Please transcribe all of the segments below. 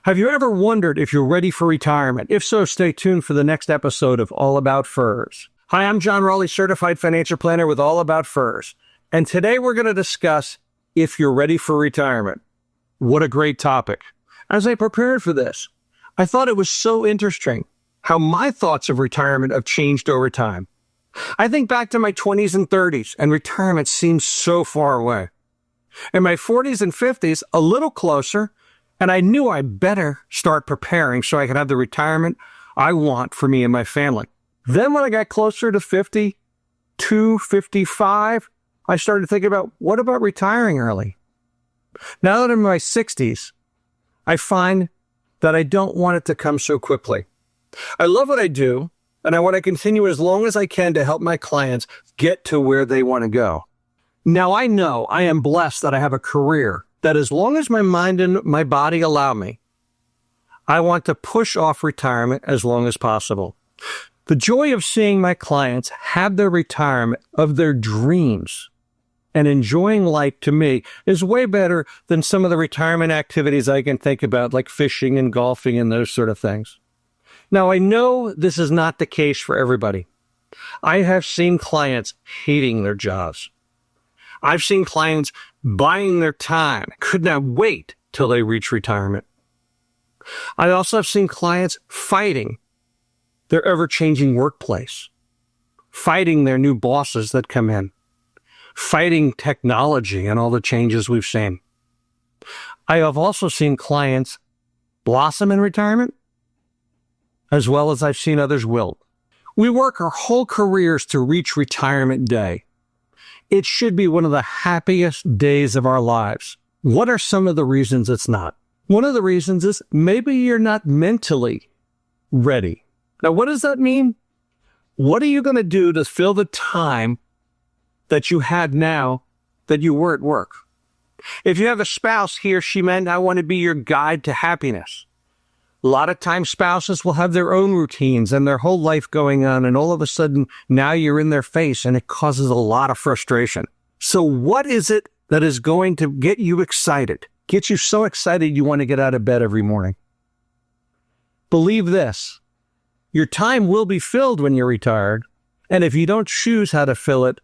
Have you ever wondered if you're ready for retirement? If so, stay tuned for the next episode of All About Furs. Hi, I'm John Raleigh, certified financial planner with All About Furs. And today we're going to discuss if you're ready for retirement. What a great topic. As I prepared for this, I thought it was so interesting how my thoughts of retirement have changed over time. I think back to my 20s and 30s, and retirement seems so far away. In my 40s and 50s, a little closer, and I knew I better start preparing so I could have the retirement I want for me and my family. Then when I got closer to 52, 55, I started thinking about, what about retiring early? Now that I'm in my 60s, I find that I don't want it to come so quickly. I love what I do, and I want to continue as long as I can to help my clients get to where they want to go. Now, I know I am blessed that I have a career that as long as my mind and my body allow me, I want to push off retirement as long as possible. The joy of seeing my clients have their retirement of their dreams and enjoying life, to me, is way better than some of the retirement activities I can think about, like fishing and golfing and those sort of things. Now, I know this is not the case for everybody. I have seen clients hating their jobs. I've seen clients buying their time, could not wait till they reach retirement. I also have seen clients fighting their ever-changing workplace, fighting their new bosses that come in, fighting technology and all the changes we've seen. I have also seen clients blossom in retirement, as well as I've seen others wilt. We work our whole careers to reach retirement day. It should be one of the happiest days of our lives. What are some of the reasons it's not? One of the reasons is maybe you're not mentally ready. Now, what does that mean? What are you going to do to fill the time that you had now that you were at work? If you have a spouse, he or she meant, I want to be your guide to happiness. A lot of times spouses will have their own routines and their whole life going on, and all of a sudden now you're in their face and it causes a lot of frustration. So what is it that is going to get you excited, get you so excited you want to get out of bed every morning? Believe this, your time will be filled when you're retired, and if you don't choose how to fill it,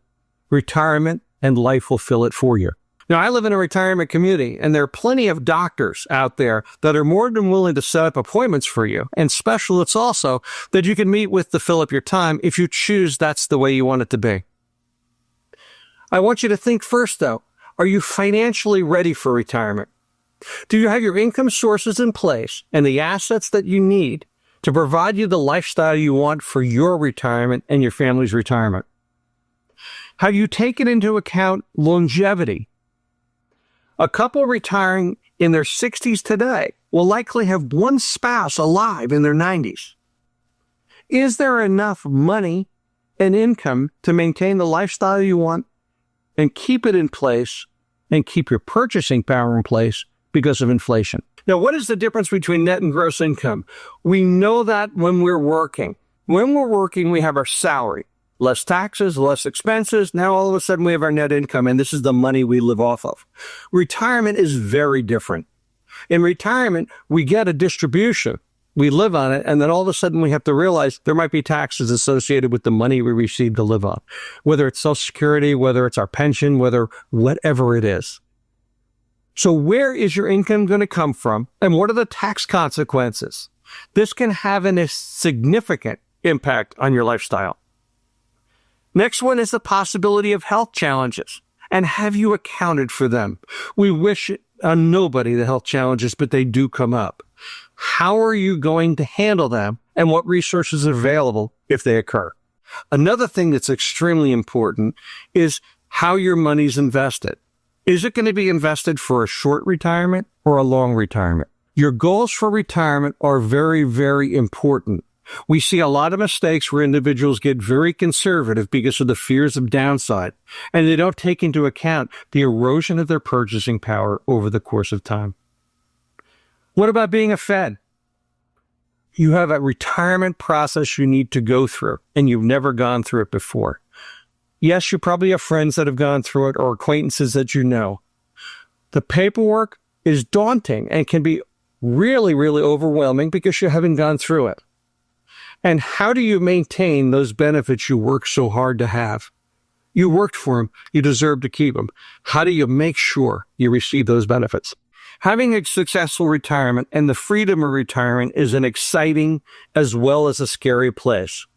retirement and life will fill it for you. Now, I live in a retirement community, and there are plenty of doctors out there that are more than willing to set up appointments for you, and specialists also that you can meet with to fill up your time if you choose that's the way you want it to be. I want you to think first, though, are you financially ready for retirement? Do you have your income sources in place and the assets that you need to provide you the lifestyle you want for your retirement and your family's retirement? Have you taken into account longevity? A couple retiring in their 60s today will likely have one spouse alive in their 90s. Is there enough money and income to maintain the lifestyle you want and keep it in place and keep your purchasing power in place because of inflation? Now, what is the difference between net and gross income? We know that when we're working. When we're working, we have our salary. Less taxes, less expenses. Now, all of a sudden, we have our net income, and this is the money we live off of. Retirement is very different. In retirement, we get a distribution. We live on it, and then all of a sudden, we have to realize there might be taxes associated with the money we receive to live on, whether it's Social Security, whether it's our pension, whatever it is. So where is your income going to come from, and what are the tax consequences? This can have a significant impact on your lifestyle. Next one is the possibility of health challenges. And have you accounted for them? We wish on nobody the health challenges, but they do come up. How are you going to handle them, and what resources are available if they occur? Another thing that's extremely important is how your money's invested. Is it going to be invested for a short retirement or a long retirement? Your goals for retirement are very, very important. We see a lot of mistakes where individuals get very conservative because of the fears of downside, and they don't take into account the erosion of their purchasing power over the course of time. What about being a Fed? You have a retirement process you need to go through, and you've never gone through it before. Yes, you probably have friends that have gone through it or acquaintances that you know. The paperwork is daunting and can be really, really overwhelming because you haven't gone through it. And how do you maintain those benefits you worked so hard to have? You worked for them. You deserve to keep them. How do you make sure you receive those benefits? Having a successful retirement and the freedom of retirement is an exciting as well as a scary place.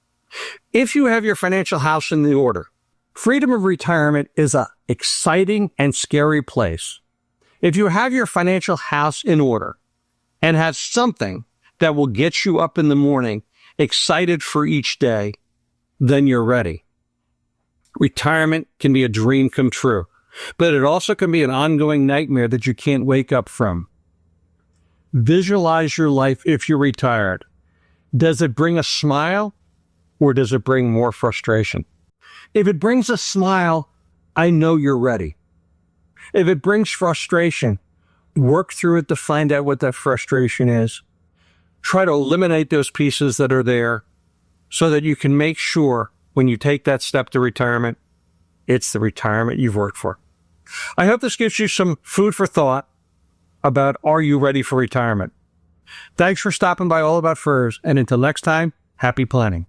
If you have your financial house in the order, freedom of retirement is an exciting and scary place. If you have your financial house in order and have something that will get you up in the morning excited for each day, then you're ready. Retirement can be a dream come true, but it also can be an ongoing nightmare that you can't wake up from. Visualize your life if you're retired. Does it bring a smile or does it bring more frustration? If it brings a smile, I know you're ready. If it brings frustration, work through it to find out what that frustration is. Try to eliminate those pieces that are there so that you can make sure when you take that step to retirement, it's the retirement you've worked for. I hope this gives you some food for thought about, are you ready for retirement? Thanks for stopping by All About Furs, and until next time, happy planning.